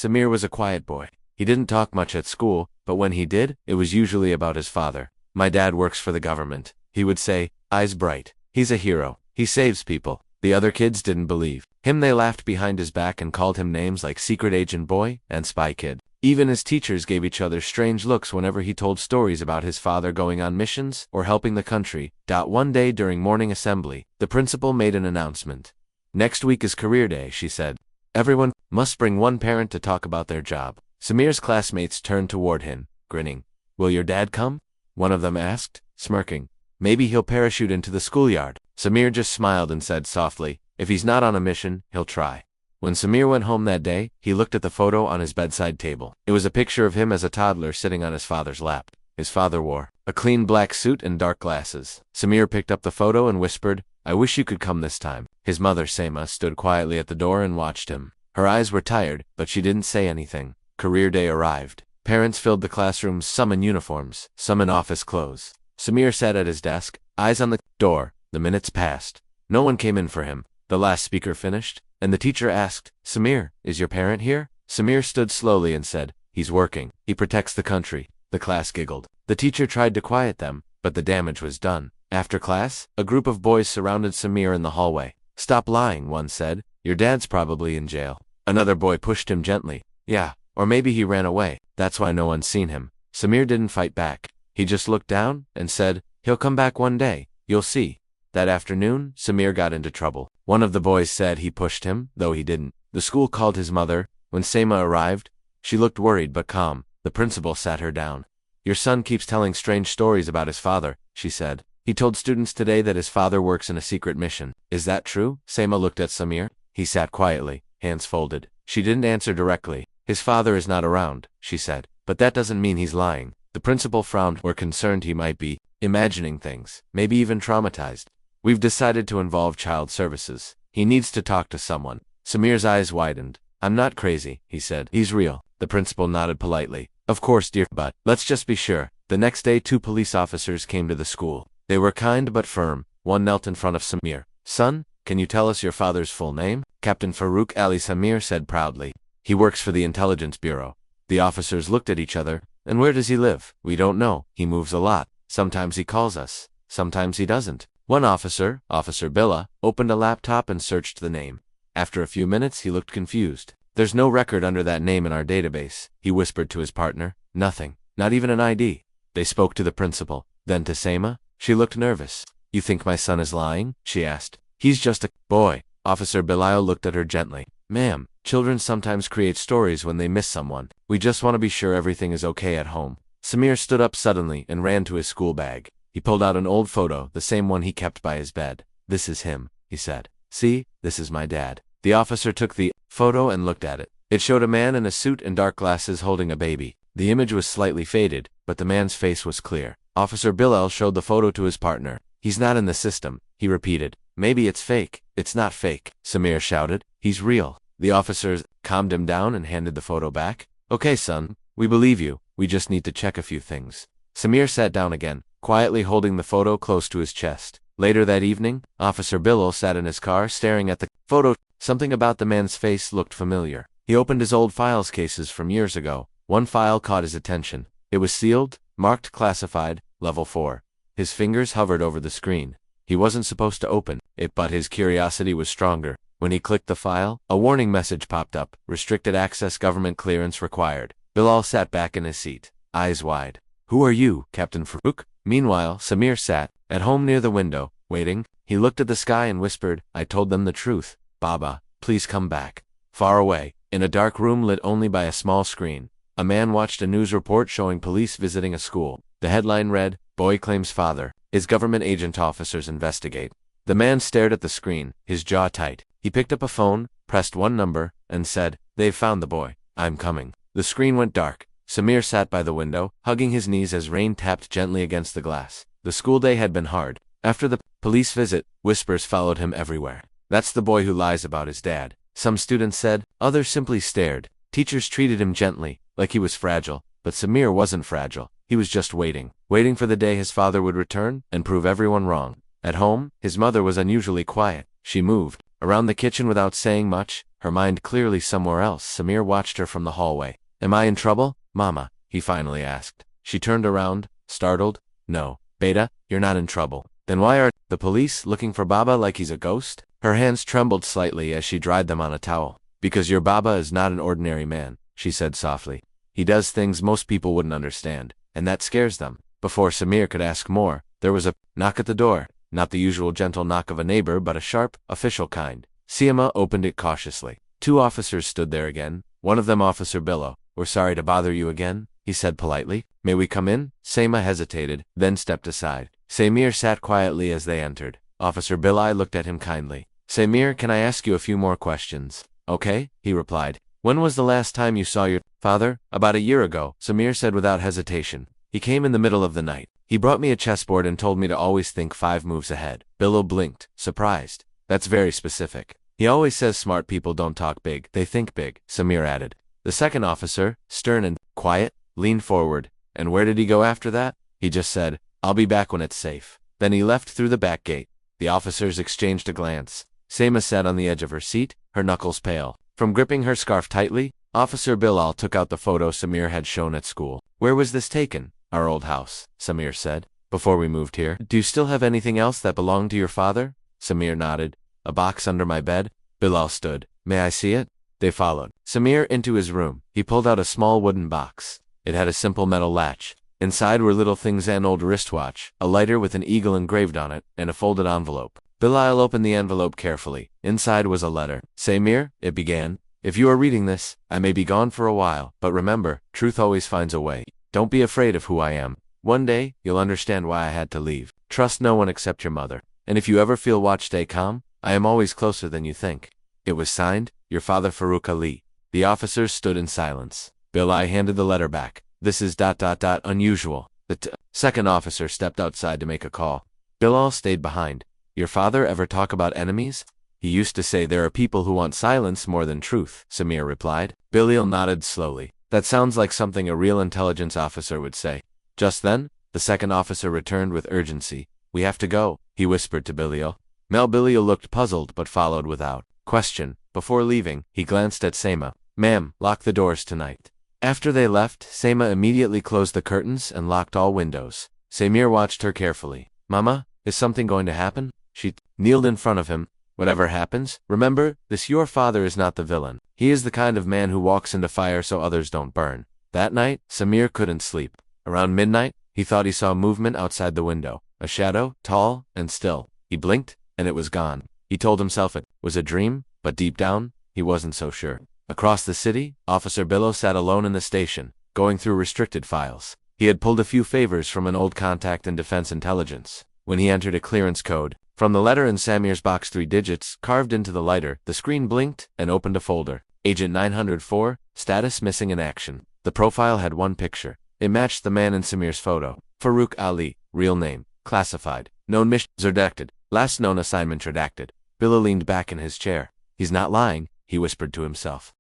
Samir was a quiet boy. He didn't talk much at school, but when he did, it was usually about his father. "My dad works for the government," he would say, eyes bright. "He's a hero. He saves people." The other kids didn't believe him. They laughed behind his back and called him names like Secret Agent Boy and Spy Kid. Even his teachers gave each other strange looks whenever he told stories about his father going on missions or helping the country. One day during morning assembly, the principal made an announcement. "Next week is career day," she said. "Everyone must bring one parent to talk about their job." Samir's classmates turned toward him, grinning. "Will your dad come?" one of them asked, smirking. "Maybe he'll parachute into the schoolyard." Samir just smiled and said softly, "If he's not on a mission, he'll try." When Samir went home that day, he looked at the photo on his bedside table. It was a picture of him as a toddler sitting on his father's lap. His father wore a clean black suit and dark glasses. Samir picked up the photo and whispered, "I wish you could come this time." His mother, Seema, stood quietly at the door and watched him. Her eyes were tired, but she didn't say anything. Career day arrived. Parents filled the classrooms, some in uniforms, some in office clothes. Samir sat at his desk, eyes on the door. The minutes passed. No one came in for him. The last speaker finished, and the teacher asked, "Samir, is your parent here?" Samir stood slowly and said, "He's working. He protects the country." The class giggled. The teacher tried to quiet them, but the damage was done. After class, a group of boys surrounded Samir in the hallway. "Stop lying," one said. "Your dad's probably in jail." Another boy pushed him gently. "Yeah, or maybe he ran away. That's why no one's seen him." Samir didn't fight back. He just looked down and said, "He'll come back one day. You'll see." That afternoon, Samir got into trouble. One of the boys said he pushed him, though he didn't. The school called his mother. When Seema arrived, she looked worried but calm. The principal sat her down. "Your son keeps telling strange stories about his father," she said. "He told students today that his father works in a secret mission. Is that true?" Seema looked at Samir. He sat quietly, hands folded. She didn't answer directly. "His father is not around," she said. "But that doesn't mean he's lying." The principal frowned. "We're concerned he might be imagining things, maybe even traumatized. We've decided to involve child services. He needs to talk to someone." Samir's eyes widened. "I'm not crazy," he said. "He's real." The principal nodded politely. "Of course, dear, but let's just be sure." The next day, 2 police officers came to the school. They were kind but firm. One knelt in front of Samir. "Son, can you tell us your father's full name?" "Captain Farouk Ali," Samir said proudly. "He works for the Intelligence Bureau." The officers looked at each other. "And where does he live?" "We don't know. He moves a lot. Sometimes he calls us. Sometimes he doesn't." One officer, Officer Billa, opened a laptop and searched the name. After a few minutes, he looked confused. "There's no record under that name in our database," he whispered to his partner. "Nothing. Not even an ID." They spoke to the principal, then to Seema. She looked nervous. "You think my son is lying?" she asked. "He's just a boy." Officer Belial looked at her gently. "Ma'am, children sometimes create stories when they miss someone. We just want to be sure everything is okay at home." Samir stood up suddenly and ran to his school bag. He pulled out an old photo, the same one he kept by his bed. "This is him," he said. "See, this is my dad." The officer took the photo and looked at it. It showed a man in a suit and dark glasses holding a baby. The image was slightly faded, but the man's face was clear. Officer Bilal showed the photo to his partner. "He's not in the system," he repeated. "Maybe it's fake." "It's not fake," Samir shouted. "He's real." The officers calmed him down and handed the photo back. "Okay, son, we believe you. We just need to check a few things." Samir sat down again, quietly holding the photo close to his chest. Later that evening, Officer Bilal sat in his car staring at the photo. Something about the man's face looked familiar. He opened his old files cases from years ago. One file caught his attention. It was sealed, marked classified, level 4. His fingers hovered over the screen. He wasn't supposed to open it, but his curiosity was stronger. When he clicked the file, a warning message popped up. "Restricted access, government clearance required." Bilal sat back in his seat, eyes wide. "Who are you, Captain Farouk?" Meanwhile, Samir sat at home near the window, waiting. He looked at the sky and whispered, "I told them the truth. Baba, please come back." Far away, in a dark room lit only by a small screen, a man watched a news report showing police visiting a school. The headline read, "Boy claims father. Is government agent, officers investigate." The man stared at the screen, his jaw tight. He picked up a phone, pressed one number, and said, "They've found the boy. I'm coming." The screen went dark. Samir sat by the window, hugging his knees as rain tapped gently against the glass. The school day had been hard. After the police visit, whispers followed him everywhere. "That's the boy who lies about his dad," some students said. Others simply stared. Teachers treated him gently, like he was fragile. But Samir wasn't fragile. He was just waiting for the day his father would return and prove everyone wrong. At home, his mother was unusually quiet. She moved around the kitchen without saying much. her mind clearly somewhere else. Samir watched her from the hallway. Am I in trouble, Mama? He finally asked. She turned around, startled. No, Beta, you're not in trouble. Then why are the police looking for Baba like he's a ghost? Her hands trembled slightly as she dried them on a towel. Because your Baba is not an ordinary man, she said softly. He does things most people wouldn't understand, and that scares them. Before Samir could ask more, there was a knock at the door. Not the usual gentle knock of a neighbor, but a sharp, official kind. Seema opened it cautiously. 2 officers stood there again. One of them Officer Billo. We're sorry to bother you again, he said politely. May we come in? Seema hesitated, then stepped aside. Samir sat quietly as they entered. Officer Bilai looked at him kindly. Samir, can I ask you a few more questions? Okay, he replied. When was the last time you saw your father? About a year ago, Samir said without hesitation. He came in the middle of the night. He brought me a chessboard and told me to always think 5 moves ahead. Billo blinked, surprised. That's very specific. He always says smart people don't talk big, they think big, Samir added. The second officer, stern and quiet, leaned forward. And where did he go after that? He just said, I'll be back when it's safe. Then he left through the back gate. The officers exchanged a glance. Seema sat on the edge of her seat, her knuckles pale. From gripping her scarf tightly, Officer Bilal took out the photo Samir had shown at school. Where was this taken? Our old house, Samir said. Before we moved here. Do you still have anything else that belonged to your father? Samir nodded. A box under my bed? Bilal stood. May I see it? They followed Samir into his room. He pulled out a small wooden box. It had a simple metal latch. Inside were little things: an old wristwatch, a lighter with an eagle engraved on it, and a folded envelope. Bilal opened the envelope carefully. Inside was a letter. Samir, it began, if you are reading this, I may be gone for a while, but remember, truth always finds a way. Don't be afraid of who I am. One day, you'll understand why I had to leave. Trust no one except your mother. And if you ever feel watched, stay calm. I am always closer than you think. It was signed, your father Farouk Ali. The officers stood in silence. Bilal handed the letter back. This is ... unusual. The second officer stepped outside to make a call. Bilal stayed behind. Your father ever talk about enemies? He used to say there are people who want silence more than truth, Samir replied. Bilal nodded slowly. That sounds like something a real intelligence officer would say. Just then, the second officer returned with urgency. We have to go, he whispered to Bilal. Bilal looked puzzled but followed without question. Before leaving, he glanced at Seema. Ma'am, lock the doors tonight. After they left, Seema immediately closed the curtains and locked all windows. Samir watched her carefully. Mama, is something going to happen? She kneeled in front of him. Whatever happens, remember, your father is not the villain. He is the kind of man who walks into fire so others don't burn. That night, Samir couldn't sleep. Around midnight, he thought he saw movement outside the window. A shadow, tall and still. He blinked, and it was gone. He told himself it was a dream, but deep down, he wasn't so sure. Across the city, Officer Billo sat alone in the station, going through restricted files. He had pulled a few favors from an old contact in Defense Intelligence. When he entered a clearance code, from the letter in Samir's box 3 digits carved into the lighter, the screen blinked and opened a folder. Agent 904, status missing in action. The profile had one picture. It matched the man in Samir's photo. Farouk Ali, real name, classified. Known missions redacted. Last known assignment redacted. Billo leaned back in his chair. He's not lying, he whispered to himself.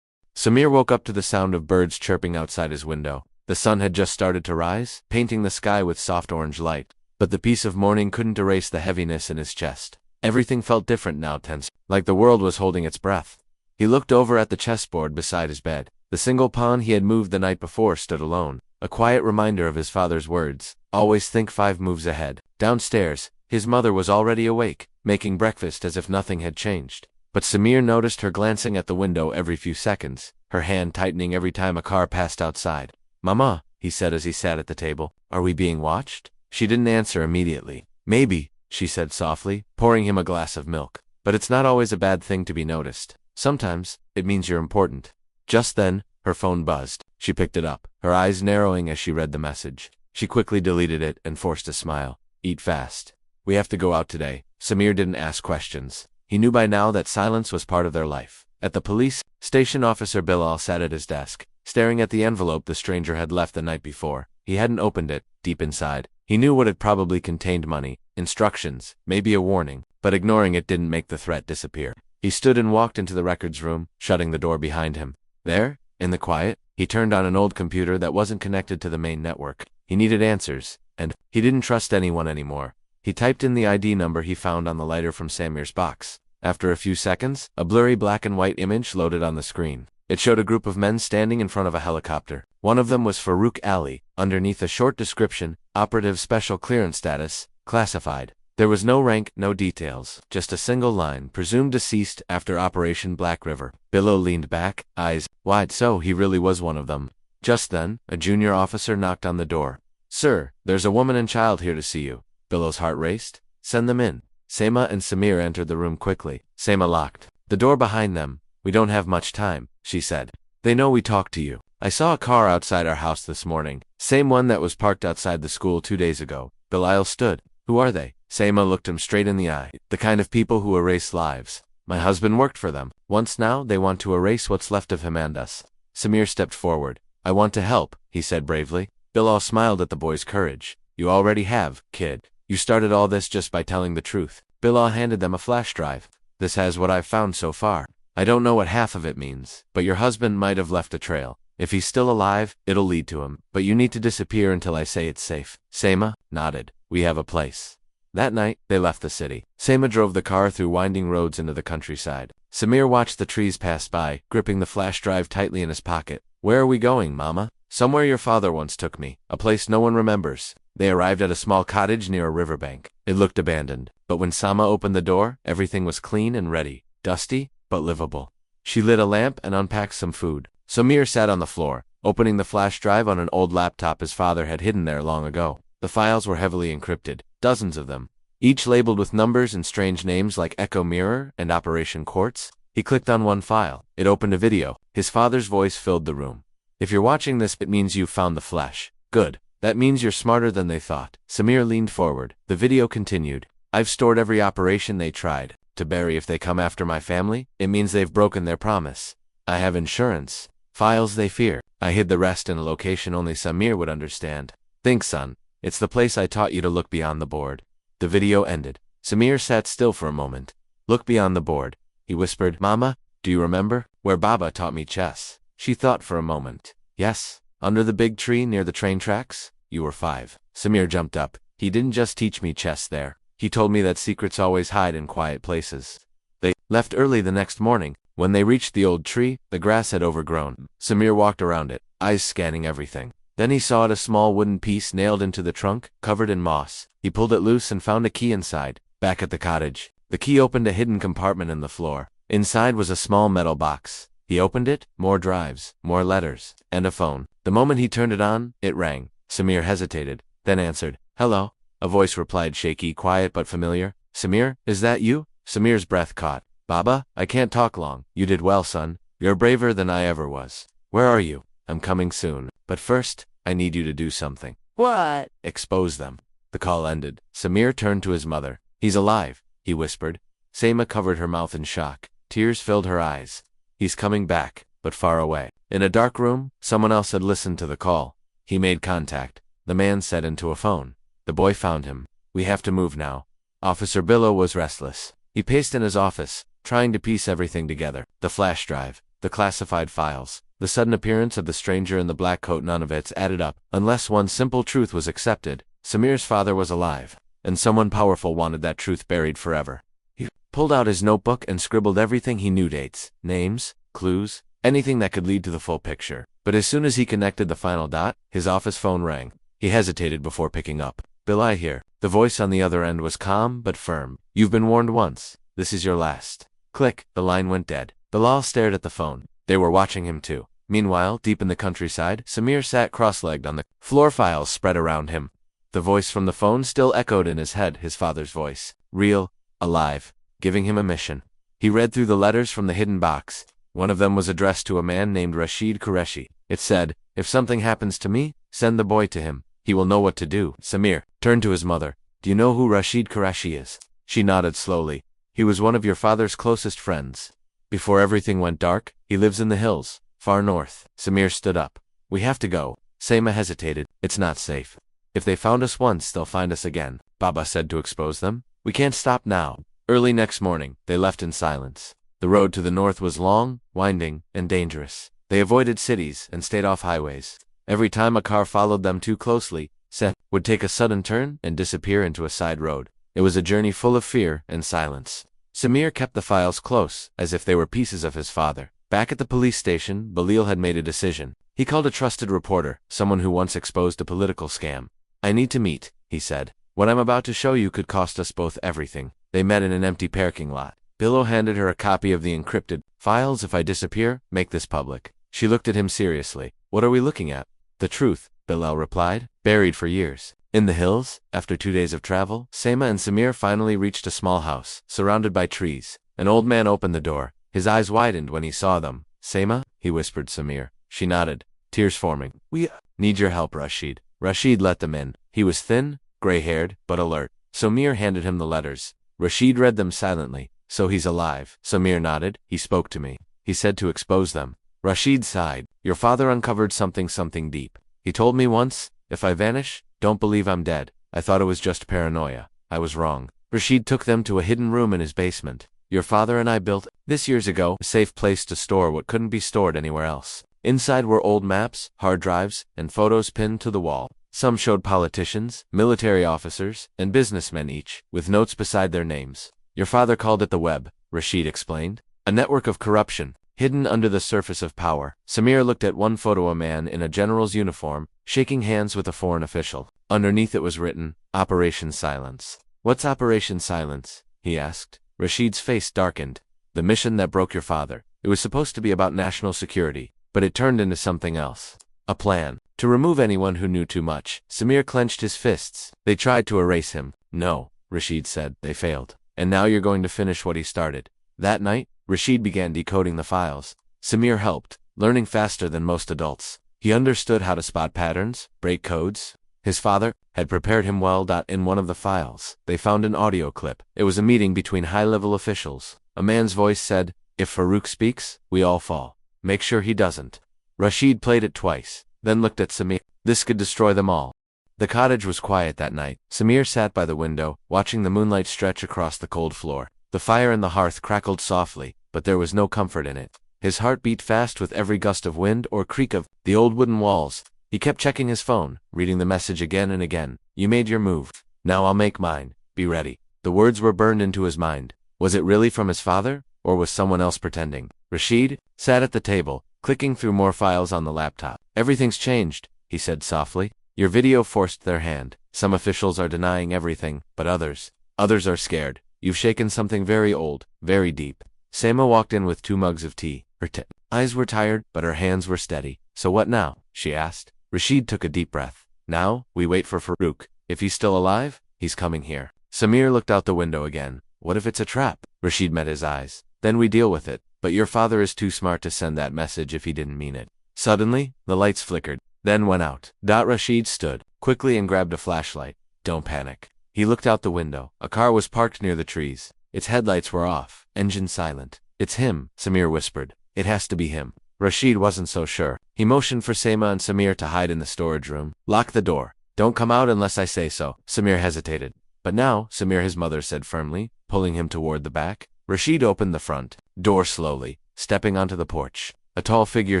Samir woke up to the sound of birds chirping outside his window. The sun had just started to rise, painting the sky with soft orange light. But the peace of morning couldn't erase the heaviness in his chest. Everything felt different now, tense, like the world was holding its breath. He looked over at the chessboard beside his bed. The single pawn he had moved the night before stood alone, a quiet reminder of his father's words, always think 5 moves ahead. Downstairs, his mother was already awake, making breakfast as if nothing had changed. But Samir noticed her glancing at the window every few seconds, her hand tightening every time a car passed outside. Mama, he said as he sat at the table, are we being watched? She didn't answer immediately. Maybe, she said softly, pouring him a glass of milk. But it's not always a bad thing to be noticed. Sometimes, it means you're important. Just then, her phone buzzed. She picked it up, her eyes narrowing as she read the message. She quickly deleted it and forced a smile. Eat fast. We have to go out today. Samir didn't ask questions. He knew by now that silence was part of their life. At the police station, Officer Bilal sat at his desk, staring at the envelope the stranger had left the night before. He hadn't opened it. Deep inside, he knew what it probably contained: money, instructions, maybe a warning, but ignoring it didn't make the threat disappear. He stood and walked into the records room, shutting the door behind him. There, in the quiet, he turned on an old computer that wasn't connected to the main network. He needed answers, and he didn't trust anyone anymore. He typed in the ID number he found on the lighter from Samir's box. After a few seconds, a blurry black and white image loaded on the screen. It showed a group of men standing in front of a helicopter. One of them was Farouk Ali. Underneath a short description, operative special clearance status, classified. There was no rank, no details, just a single line, presumed deceased after Operation Black River. Billow leaned back, eyes wide, so he really was one of them. Just then, a junior officer knocked on the door. "Sir, there's a woman and child here to see you." Billow's heart raced. "Send them in." Seima and Samir entered the room quickly. Seima locked the door behind them. "We don't have much time," she said. "They know we talked to you. I saw a car outside our house this morning. Same one that was parked outside the school 2 days ago." Belial stood. "Who are they?" Seima looked him straight in the eye. "The kind of people who erase lives. My husband worked for them. Once now, they want to erase what's left of him and us." Samir stepped forward. "I want to help," he said bravely. Bilal smiled at the boy's courage. "You already have, kid. You started all this just by telling the truth." Bilal handed them a flash drive. "This has what I've found so far. I don't know what half of it means, but your husband might have left a trail. If he's still alive, it'll lead to him, but you need to disappear until I say it's safe." Seima nodded. "We have a place." That night, they left the city. Seima drove the car through winding roads into the countryside. Samir watched the trees pass by, gripping the flash drive tightly in his pocket. "Where are we going, Mama?" "Somewhere your father once took me, a place no one remembers." They arrived at a small cottage near a riverbank. It looked abandoned, but when Sama opened the door, everything was clean and ready, dusty, but livable. She lit a lamp and unpacked some food. Samir sat on the floor, opening the flash drive on an old laptop his father had hidden there long ago. The files were heavily encrypted, dozens of them, each labeled with numbers and strange names like Echo Mirror and Operation Quartz. He clicked on one file. It opened a video. His father's voice filled the room. "If you're watching this, it means you've found the flash. Good. That means you're smarter than they thought." Samir leaned forward. The video continued. "I've stored every operation they tried to bury. If they come after my family, it means they've broken their promise. I have insurance. Files they fear. I hid the rest in a location only Samir would understand. Think, son. It's the place I taught you to look beyond the board." The video ended. Samir sat still for a moment. "Look beyond the board," he whispered. "Mama, do you remember where Baba taught me chess?" She thought for a moment. "Yes. Under the big tree near the train tracks? You were 5. Samir jumped up. "He didn't just teach me chess there. He told me that secrets always hide in quiet places." They left early the next morning. When they reached the old tree, the grass had overgrown. Samir walked around it, eyes scanning everything. Then he saw a small wooden piece nailed into the trunk, covered in moss. He pulled it loose and found a key inside. Back at the cottage, the key opened a hidden compartment in the floor. Inside was a small metal box. He opened it, more drives, more letters, and a phone. The moment he turned it on, it rang. Samir hesitated, then answered. "Hello." A voice replied, shaky, quiet but familiar. "Samir, is that you?" Samir's breath caught. "Baba, I can't talk long." "You did well, son. You're braver than I ever was." "Where are you?" "I'm coming soon. But first, I need you to do something." What? "Expose them." The call ended. Samir turned to his mother. "He's alive," he whispered. Seima covered her mouth in shock. Tears filled her eyes. "He's coming back, but far away." In a dark room, someone else had listened to the call. He made contact. The man said into a phone. The boy found him. "We have to move now." Officer Billow was restless. He paced in his office, trying to piece everything together. The flash drive, the classified files, the sudden appearance of the stranger in the black coat, none of it added up. Unless one simple truth was accepted, Samir's father was alive, and someone powerful wanted that truth buried forever. He pulled out his notebook and scribbled everything he knew, dates, names, clues, anything that could lead to the full picture. But as soon as he connected the final dot, his office phone rang. He hesitated before picking up. "Bilal here." The voice on the other end was calm but firm. "You've been warned once. This is your last." Click, the line went dead. Bilal stared at the phone. They were watching him too. Meanwhile, deep in the countryside, Samir sat cross-legged on the floor, files spread around him. The voice from the phone still echoed in his head, his father's voice. Real, alive, giving him a mission. He read through the letters from the hidden box. One of them was addressed to a man named Rashid Qureshi. It said, "If something happens to me, send the boy to him. He will know what to do." Samir turned to his mother. "Do you know who Rashid Qureshi is?" She nodded slowly. "He was one of your father's closest friends. Before everything went dark, he lives in the hills, far north." Samir stood up. "We have to go." Seima hesitated. "It's not safe. If they found us once, they'll find us again." Baba said to expose them. "We can't stop now." Early next morning, they left in silence. The road to the north was long, winding, and dangerous. They avoided cities and stayed off highways. Every time a car followed them too closely, Seth would take a sudden turn and disappear into a side road. It was a journey full of fear and silence. Samir kept the files close, as if they were pieces of his father. Back at the police station, Balil had made a decision. He called a trusted reporter, someone who once exposed a political scam. I need to meet, he said. What I'm about to show you could cost us both everything. They met in an empty parking lot. Billow handed her a copy of the encrypted files. If I disappear, make this public. She looked at him seriously. What are we looking at? The truth, Bilal replied. Buried for years. In the hills, after 2 days of travel, Seima and Samir finally reached a small house, surrounded by trees. An old man opened the door. His eyes widened when he saw them. Seima, he whispered Samir. She nodded, tears forming. We need your help, Rashid. Rashid let them in. He was thin, gray-haired, but alert. Samir handed him the letters. Rashid read them silently. So he's alive. Samir nodded. He spoke to me. He said to expose them. Rashid sighed. Your father uncovered something deep. He told me once, if I vanish, don't believe I'm dead. I thought it was just paranoia. I was wrong. Rashid took them to a hidden room in his basement. Your father and I built, this years ago, a safe place to store what couldn't be stored anywhere else. Inside were old maps, hard drives, and photos pinned to the wall. Some showed politicians, military officers, and businessmen each, with notes beside their names. Your father called it the web, Rashid explained. A network of corruption, hidden under the surface of power. Samir looked at one photo, a man in a general's uniform, shaking hands with a foreign official. Underneath it was written, Operation Silence. What's Operation Silence? He asked. Rashid's face darkened. The mission that broke your father. It was supposed to be about national security, but it turned into something else. A plan. To remove anyone who knew too much. Samir clenched his fists. They tried to erase him. No, Rashid said. They failed. And now you're going to finish what he started. That night, Rashid began decoding the files. Samir helped, learning faster than most adults. He understood how to spot patterns, break codes. His father had prepared him well. In one of the files, they found an audio clip. It was a meeting between high-level officials. A man's voice said, if Farouk speaks, we all fall. Make sure he doesn't. Rashid played it twice, then looked at Samir. This could destroy them all. The cottage was quiet that night. Samir sat by the window, watching the moonlight stretch across the cold floor. The fire in the hearth crackled softly, but there was no comfort in it. His heart beat fast with every gust of wind or creak of the old wooden walls. He kept checking his phone, reading the message again and again. You made your move. Now I'll make mine. Be ready. The words were burned into his mind. Was it really from his father, or was someone else pretending? Rashid sat at the table, clicking through more files on the laptop. Everything's changed, he said softly. Your video forced their hand. Some officials are denying everything, but others are scared. You've shaken something very old, very deep. Seima walked in with 2 mugs of tea. Her eyes were tired, but her hands were steady. So what now? She asked. Rashid took a deep breath. Now, we wait for Farouk. If he's still alive, he's coming here. Samir looked out the window again. What if it's a trap? Rashid met his eyes. Then we deal with it. But your father is too smart to send that message if he didn't mean it. Suddenly, the lights flickered, then went out. Rashid stood quickly and grabbed a flashlight. Don't panic. He looked out the window. A car was parked near the trees. Its headlights were off, engine silent. It's him, Samir whispered. It has to be him. Rashid wasn't so sure. He motioned for Seima and Samir to hide in the storage room. Lock the door. Don't come out unless I say so. Samir hesitated. But now, Samir, his mother said firmly, pulling him toward the back. Rashid opened the front door slowly, stepping onto the porch. A tall figure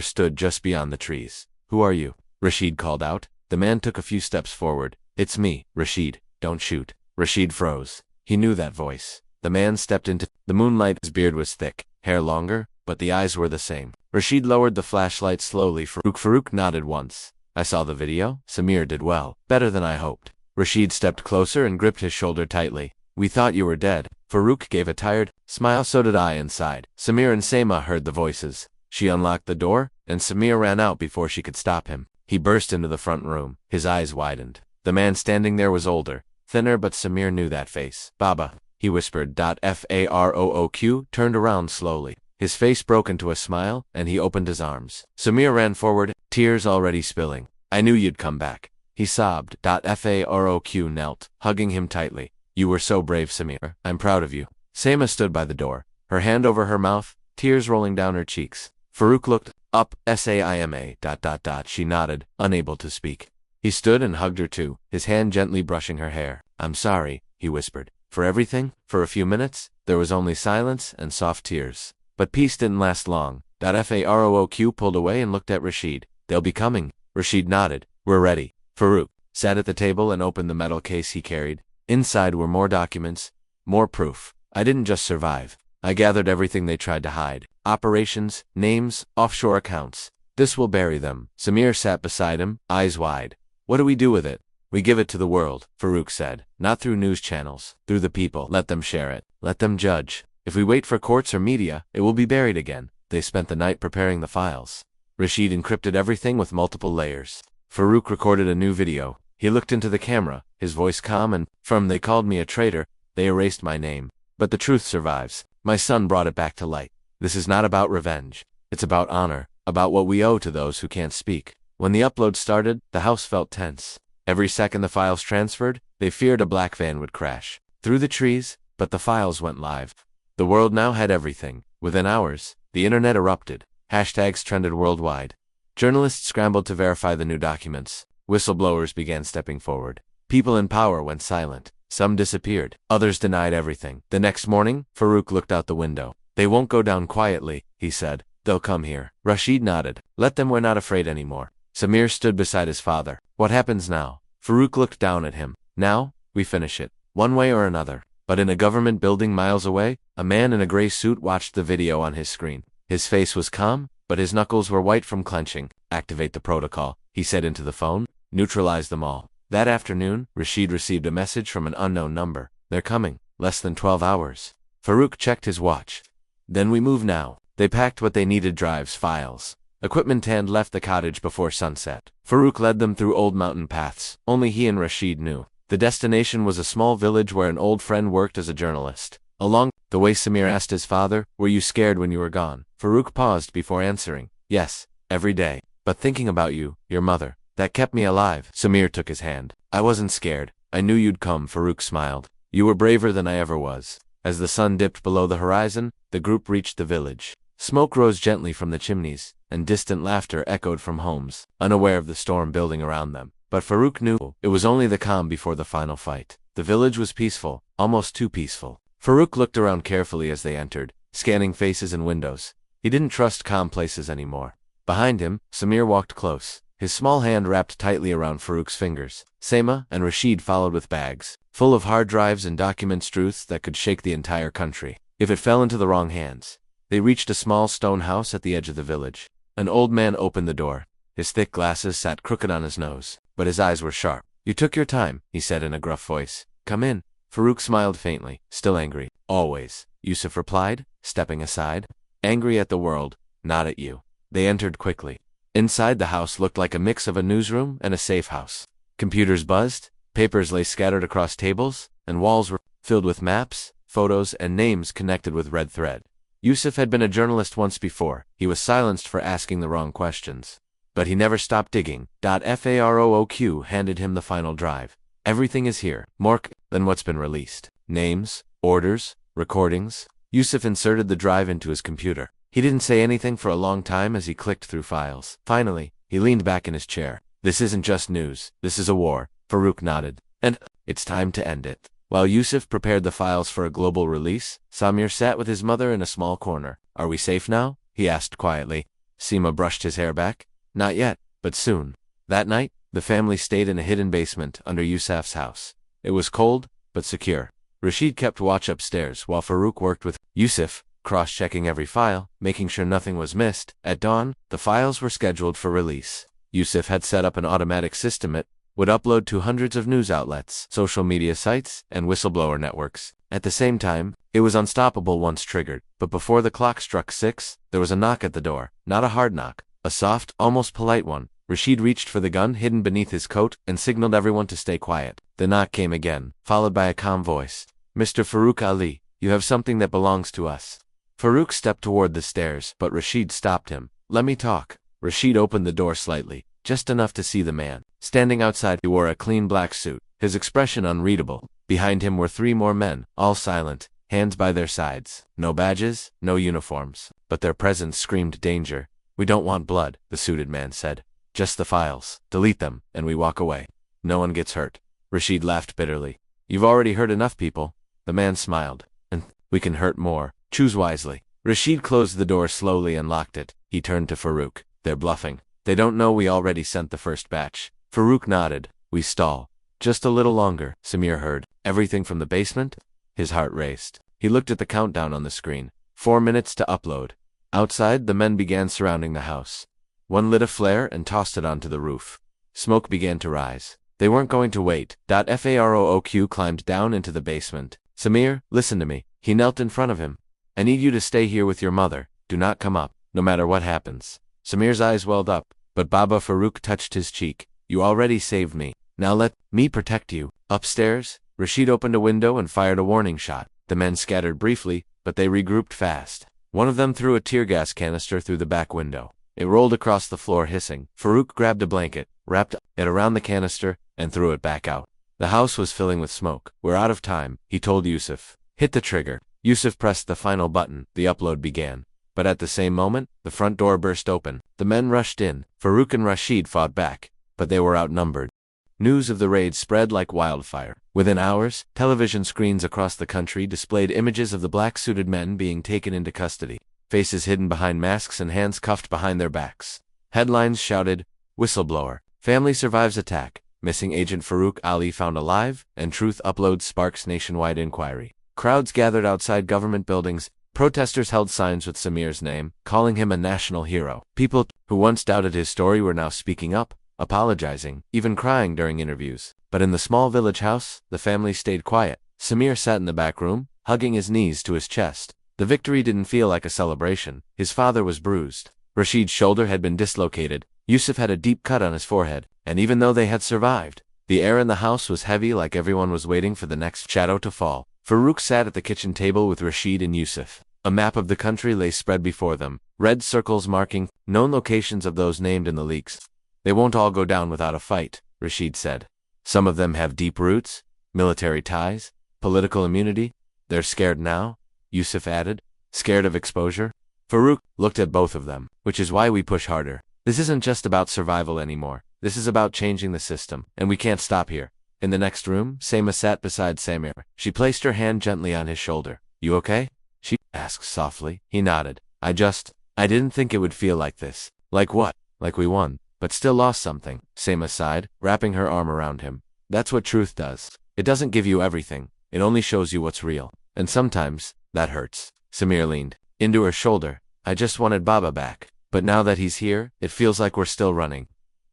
stood just beyond the trees. Who are you? Rashid called out. The man took a few steps forward. It's me, Rashid. Don't shoot. Rashid froze. He knew that voice. The man stepped into the moonlight. His beard was thick, hair longer, but the eyes were the same. Rashid lowered the flashlight slowly. Farouk nodded once. I saw the video. Samir did well. Better than I hoped. Rashid stepped closer and gripped his shoulder tightly. We thought you were dead. Farouk gave a tired smile. So did I inside. Samir and Seima heard the voices. She unlocked the door, and Samir ran out before she could stop him. He burst into the front room. His eyes widened. The man standing there was older, thinner, but Samir knew that face. Baba, he whispered. Farouk turned around slowly. His face broke into a smile, and he opened his arms. Samir ran forward, tears already spilling. I knew you'd come back. He sobbed. Farouk knelt, hugging him tightly. You were so brave, Samir. I'm proud of you. Seima stood by the door, her hand over her mouth, tears rolling down her cheeks. Farouk looked up. Saima. She nodded, unable to speak. He stood and hugged her too, his hand gently brushing her hair. I'm sorry, he whispered. For everything? For a few minutes, there was only silence and soft tears. But peace didn't last long. Farouk pulled away and looked at Rashid. They'll be coming. Rashid nodded. We're ready. Farouk sat at the table and opened the metal case he carried. Inside were more documents, more proof. I didn't just survive. I gathered everything they tried to hide. Operations, names, offshore accounts. This will bury them. Samir sat beside him, eyes wide. What do we do with it? We give it to the world, Farouk said. Not through news channels, through the people. Let them share it. Let them judge. If we wait for courts or media, it will be buried again. They spent the night preparing the files. Rashid encrypted everything with multiple layers. Farouk recorded a new video. He looked into the camera, his voice calm and firm. They called me a traitor. They erased my name. But the truth survives. My son brought it back to light. This is not about revenge. It's about honor, about what we owe to those who can't speak. When the upload started, the house felt tense. Every second the files transferred, they feared a black van would crash through the trees, but the files went live. The world now had everything. Within hours, the internet erupted. Hashtags trended worldwide. Journalists scrambled to verify the new documents. Whistleblowers began stepping forward. People in power went silent. Some disappeared. Others denied everything. The next morning, Farouk looked out the window. They won't go down quietly, he said. They'll come here. Rashid nodded. Let them. We're not afraid anymore. Samir stood beside his father. What happens now? Farouk looked down at him. Now, we finish it. One way or another. But in a government building miles away, a man in a gray suit watched the video on his screen. His face was calm, but his knuckles were white from clenching. Activate the protocol, he said into the phone. Neutralize them all. That afternoon, Rashid received a message from an unknown number. They're coming. Less than 12 hours. Farouk checked his watch. Then we move now. They packed what they needed: drives, files, equipment, and left the cottage before sunset. Farouk led them through old mountain paths. Only he and Rashid knew. The destination was a small village where an old friend worked as a journalist. Along the way, Samir asked his father, "Were you scared when you were gone?" Farouk paused before answering, "Yes, every day. But thinking about you, your mother, that kept me alive." Samir took his hand. "I wasn't scared. I knew you'd come," Farouk smiled. "You were braver than I ever was." As the sun dipped below the horizon, the group reached the village. Smoke rose gently from the chimneys, and distant laughter echoed from homes, unaware of the storm building around them. But Farouk knew it was only the calm before the final fight. The village was peaceful, almost too peaceful. Farouk looked around carefully as they entered, scanning faces and windows. He didn't trust calm places anymore. Behind him, Samir walked close, his small hand wrapped tightly around Farouk's fingers. Seima and Rashid followed with bags, full of hard drives and documents, truths that could shake the entire country if it fell into the wrong hands. They reached a small stone house at the edge of the village. An old man opened the door. His thick glasses sat crooked on his nose, but his eyes were sharp. "You took your time," he said in a gruff voice. "Come in." Farouk smiled faintly, still angry. "Always," Yusuf replied, stepping aside. "Angry at the world, not at you." They entered quickly. Inside, the house looked like a mix of a newsroom and a safe house. Computers buzzed, papers lay scattered across tables, and walls were filled with maps, photos, and names connected with red thread. Yusuf had been a journalist once before. He was silenced for asking the wrong questions. But he never stopped digging. Farouk handed him the final drive. "Everything is here. More than what's been released. Names, orders, recordings." Yusuf inserted the drive into his computer. He didn't say anything for a long time as he clicked through files. Finally, he leaned back in his chair. "This isn't just news. This is a war." Farouk nodded. "And it's time to end it." While Yusuf prepared the files for a global release, Samir sat with his mother in a small corner. "Are we safe now?" he asked quietly. Seima brushed his hair back. "Not yet, but soon." That night, the family stayed in a hidden basement under Yusuf's house. It was cold, but secure. Rashid kept watch upstairs while Farouk worked with Yusuf, cross-checking every file, making sure nothing was missed. At dawn, the files were scheduled for release. Yusuf had set up an automatic system that would upload to hundreds of news outlets, social media sites, and whistleblower networks. At the same time, it was unstoppable once triggered. But before the clock struck 6, there was a knock at the door. Not a hard knock, a soft, almost polite one. Rashid reached for the gun hidden beneath his coat and signaled everyone to stay quiet. The knock came again, followed by a calm voice. "Mr. Farouk Ali, you have something that belongs to us." Farouk stepped toward the stairs, but Rashid stopped him. "Let me talk." Rashid opened the door slightly, just enough to see the man. Standing outside, he wore a clean black suit, his expression unreadable. Behind him were 3 more men, all silent, hands by their sides. No badges, no uniforms, but their presence screamed danger. "We don't want blood," the suited man said. "Just the files. Delete them, and we walk away. No one gets hurt." Rashid laughed bitterly. "You've already hurt enough people." The man smiled. "And we can hurt more. Choose wisely." Rashid closed the door slowly and locked it. He turned to Farouk. "They're bluffing. They don't know we already sent the first batch." Farouk nodded. "We stall. Just a little longer." Samir heard everything from the basement. His heart raced. He looked at the countdown on the screen. 4 minutes to upload. Outside, the men began surrounding the house. One lit a flare and tossed it onto the roof. Smoke began to rise. They weren't going to wait. Farooq climbed down into the basement. Samir, listen to me. He knelt in front of him. I need you to stay here with your mother. Do not come up, no matter what happens. Samir's eyes welled up, but Baba Farooq touched his cheek. You already saved me. Now let me protect you. Upstairs, Rashid opened a window and fired a warning shot. The men scattered briefly, but they regrouped fast. One of them threw a tear gas canister through the back window. It rolled across the floor hissing. Farooq grabbed a blanket, wrapped it around the canister, and threw it back out. The house was filling with smoke. We're out of time, he told Yusuf. Hit the trigger. Yusuf pressed the final button. The upload began. But at the same moment, the front door burst open. The men rushed in. Farooq and Rashid fought back, but they were outnumbered. News of the raid spread like wildfire. Within hours, television screens across the country displayed images of the black-suited men being taken into custody, faces hidden behind masks and hands cuffed behind their backs. Headlines shouted, "Whistleblower. Family survives attack. Missing Agent Farooq Ali found alive," and Truth Uploads sparks nationwide inquiry. Crowds gathered outside government buildings. Protesters held signs with Samir's name, calling him a national hero. People who once doubted his story were now speaking up, apologizing, even crying during interviews. But in the small village house, the family stayed quiet. Samir sat in the back room, hugging his knees to his chest. The victory didn't feel like a celebration. His father was bruised. Rashid's shoulder had been dislocated. Yusuf had a deep cut on his forehead. And even though they had survived, the air in the house was heavy, like everyone was waiting for the next shadow to fall. Farooq sat at the kitchen table with Rashid and Yusuf. A map of the country lay spread before them, red circles marking known locations of those named in the leaks. They won't all go down without a fight, Rashid said. Some of them have deep roots, military ties, political immunity. They're scared now, Yusuf added. Scared of exposure? Farooq looked at both of them, which is why we push harder. This isn't just about survival anymore. This is about changing the system, and we can't stop here. In the next room, Seema sat beside Samir. She placed her hand gently on his shoulder. You okay? She asked softly. He nodded. I didn't think it would feel like this. Like what? Like we won, but still lost something. Seema sighed, wrapping her arm around him. That's what truth does. It doesn't give you everything. It only shows you what's real. And sometimes, that hurts. Samir leaned into her shoulder. I just wanted Baba back. But now that he's here, it feels like we're still running.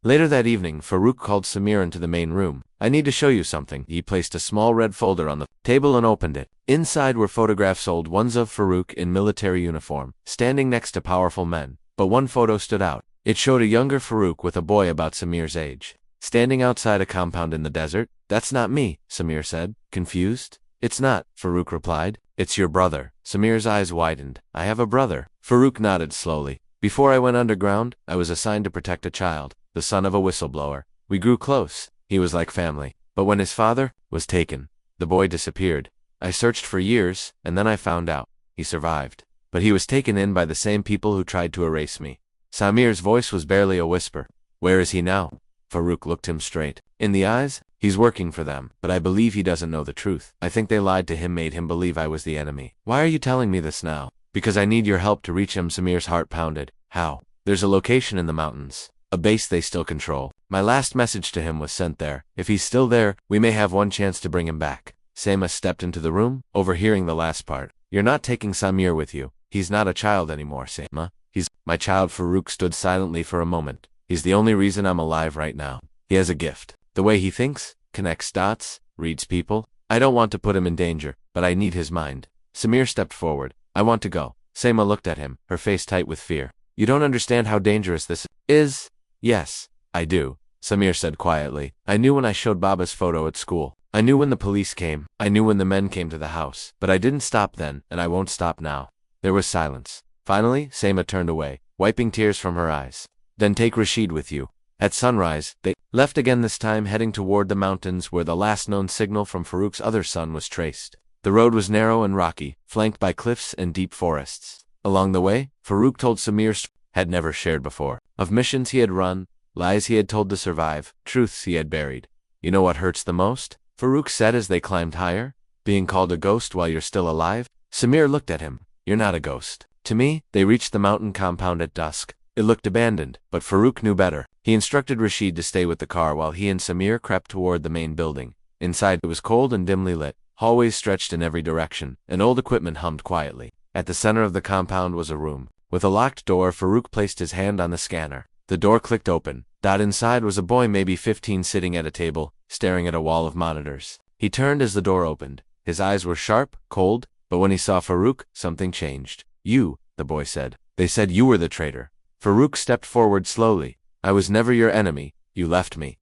Later that evening, Farooq called Samir into the main room. I need to show you something. He placed a small red folder on the table and opened it. Inside were photographs, old ones of Farooq in military uniform, standing next to powerful men. But one photo stood out. It showed a younger Farooq with a boy about Samir's age, standing outside a compound in the desert. That's not me, Samir said, confused. It's not, Farooq replied. It's your brother. Samir's eyes widened. I have a brother. Farooq nodded slowly. Before I went underground, I was assigned to protect a child, the son of a whistleblower. We grew close. He was like family. But when his father was taken, the boy disappeared. I searched for years, and then I found out. He survived. But he was taken in by the same people who tried to erase me. Samir's voice was barely a whisper. Where is he now? Farooq looked him straight in the eyes. He's working for them, but I believe he doesn't know the truth. I think they lied to him, made him believe I was the enemy. Why are you telling me this now? Because I need your help to reach him. Samir's heart pounded. How? There's a location in the mountains. A base they still control. My last message to him was sent there. If he's still there, we may have one chance to bring him back. Seema stepped into the room, overhearing the last part. You're not taking Samir with you. He's not a child anymore, Seema. He's my child. Farooq stood silently for a moment. He's the only reason I'm alive right now. He has a gift. The way he thinks, connects dots, reads people. I don't want to put him in danger, but I need his mind. Samir stepped forward. I want to go. Seema looked at him, her face tight with fear. You don't understand how dangerous this is. Yes, I do, Samir said quietly. I knew when I showed Baba's photo at school. I knew when the police came. I knew when the men came to the house. But I didn't stop then, and I won't stop now. There was silence. Finally, Seema turned away, wiping tears from her eyes. Then take Rashid with you. At sunrise, they left again, this time heading toward the mountains where the last known signal from Farooq's other son was traced. The road was narrow and rocky, flanked by cliffs and deep forests. Along the way, Farooq told Samir had never shared before, of missions he had run, lies he had told to survive, truths he had buried. You know what hurts the most? Farooq said as they climbed higher. Being called a ghost while you're still alive? Samir looked at him. You're not a ghost. To me, they reached the mountain compound at dusk. It looked abandoned, but Farooq knew better. He instructed Rashid to stay with the car while he and Samir crept toward the main building. Inside, it was cold and dimly lit. Hallways stretched in every direction, and old equipment hummed quietly. At the center of the compound was a room. With a locked door, Farouk placed his hand on the scanner. The door clicked open. Inside was a boy maybe 15 sitting at a table, staring at a wall of monitors. He turned as the door opened. His eyes were sharp, cold, but when he saw Farouk, something changed. "You," the boy said. "They said you were the traitor." Farouk stepped forward slowly. "I was never your enemy. You left me.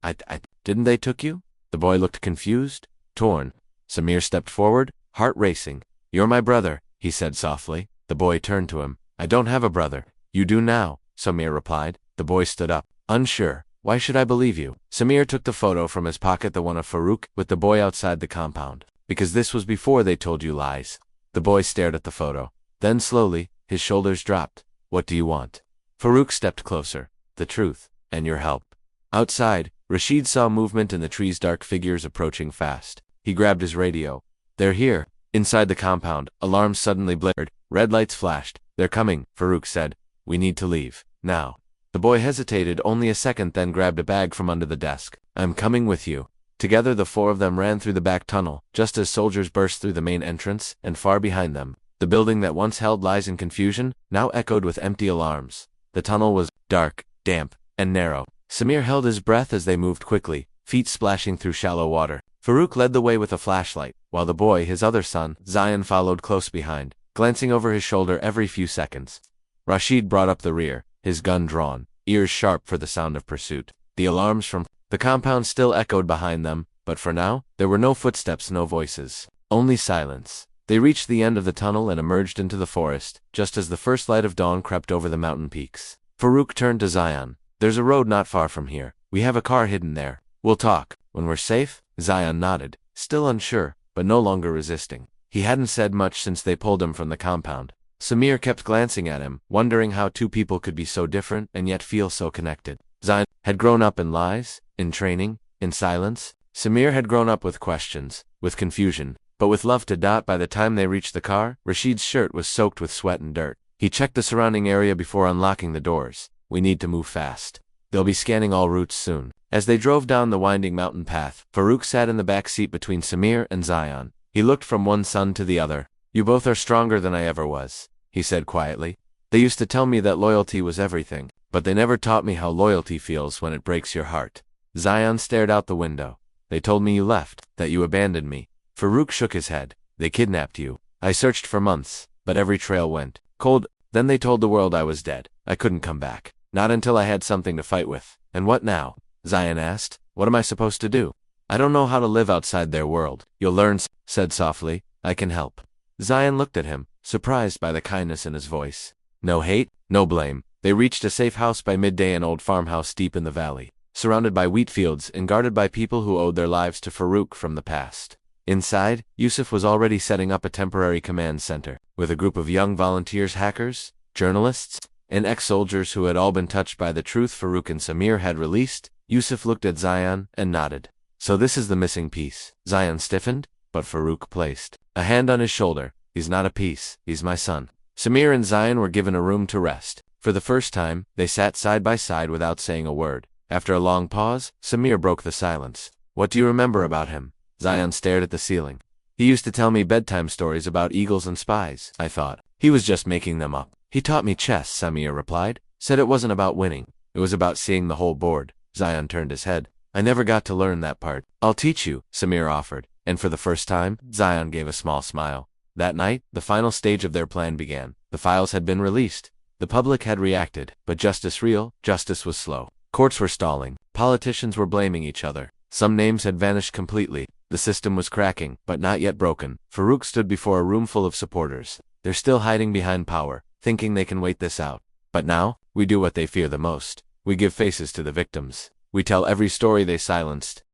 Didn't they took you?" The boy looked confused, torn. Samir stepped forward, heart racing. "You're my brother," he said softly. The boy turned to him. "I don't have a brother." "You do now," Samir replied. The boy stood up, unsure. "Why should I believe you?" Samir took the photo from his pocket, the one of Farouk, with the boy outside the compound. "Because this was before they told you lies." The boy stared at the photo. Then slowly, his shoulders dropped. "What do you want?" Farouk stepped closer. "The truth, and your help." Outside, Rashid saw movement in the trees, dark figures approaching fast. He grabbed his radio. "They're here." Inside the compound, alarms suddenly blared. Red lights flashed. "They're coming," Farouk said. "We need to leave. Now." The boy hesitated only a second, then grabbed a bag from under the desk. "I'm coming with you." Together the four of them ran through the back tunnel, just as soldiers burst through the main entrance, and far behind them, the building that once held lies and confusion, now echoed with empty alarms. The tunnel was dark, damp, and narrow. Samir held his breath as they moved quickly, feet splashing through shallow water. Farouk led the way with a flashlight, while the boy, his other son, Zion, followed close behind, glancing over his shoulder every few seconds. Rashid brought up the rear, his gun drawn, ears sharp for the sound of pursuit. The alarms from the compound still echoed behind them, but for now, there were no footsteps, no voices. Only silence. They reached the end of the tunnel and emerged into the forest, just as the first light of dawn crept over the mountain peaks. Farouk turned to Zion. "There's a road not far from here. We have a car hidden there. We'll talk. When we're safe?" Zion nodded, still unsure, but no longer resisting. He hadn't said much since they pulled him from the compound. Samir kept glancing at him, wondering how two people could be so different and yet feel so connected. Zion had grown up in lies, in training, in silence. Samir had grown up with questions, with confusion, but with love to. By the time they reached the car, Rashid's shirt was soaked with sweat and dirt. He checked the surrounding area before unlocking the doors. "We need to move fast. They'll be scanning all routes soon." As they drove down the winding mountain path, Farouk sat in the back seat between Samir and Zion. He looked from one son to the other. "You both are stronger than I ever was," he said quietly. "They used to tell me that loyalty was everything, but they never taught me how loyalty feels when it breaks your heart." Zion stared out the window. "They told me you left, that you abandoned me." Farouk shook his head. "They kidnapped you. I searched for months, but every trail went cold. Then they told the world I was dead. I couldn't come back. Not until I had something to fight with." "And what now?" Zion asked. "What am I supposed to do?" "I don't know how to live outside their world." "You'll learn," said softly. "I can help." Zion looked at him, surprised by the kindness in his voice. No hate, no blame. They reached a safe house by midday, an old farmhouse deep in the valley, surrounded by wheat fields and guarded by people who owed their lives to Farouk from the past. Inside, Yusuf was already setting up a temporary command center, with a group of young volunteers, hackers, journalists, and ex-soldiers who had all been touched by the truth Farouk and Samir had released. Yusuf looked at Zion and nodded. "So this is the missing piece." Zion stiffened, but Farouk placed a hand on his shoulder. "He's not a piece, he's my son." Samir and Zion were given a room to rest. For the first time, they sat side by side without saying a word. After a long pause, Samir broke the silence. "What do you remember about him?" Zion stared at the ceiling. "He used to tell me bedtime stories about eagles and spies. I thought he was just making them up." "He taught me chess," Samir replied. "Said it wasn't about winning. It was about seeing the whole board." Zion turned his head. "I never got to learn that part." "I'll teach you," Samir offered. And for the first time, Zion gave a small smile. That night, the final stage of their plan began. The files had been released. The public had reacted, but justice was slow. Courts were stalling. Politicians were blaming each other. Some names had vanished completely. The system was cracking, but not yet broken. Farouk stood before a room full of supporters. "They're still hiding behind power, thinking they can wait this out. But now, we do what they fear the most. We give faces to the victims. We tell every story they silenced,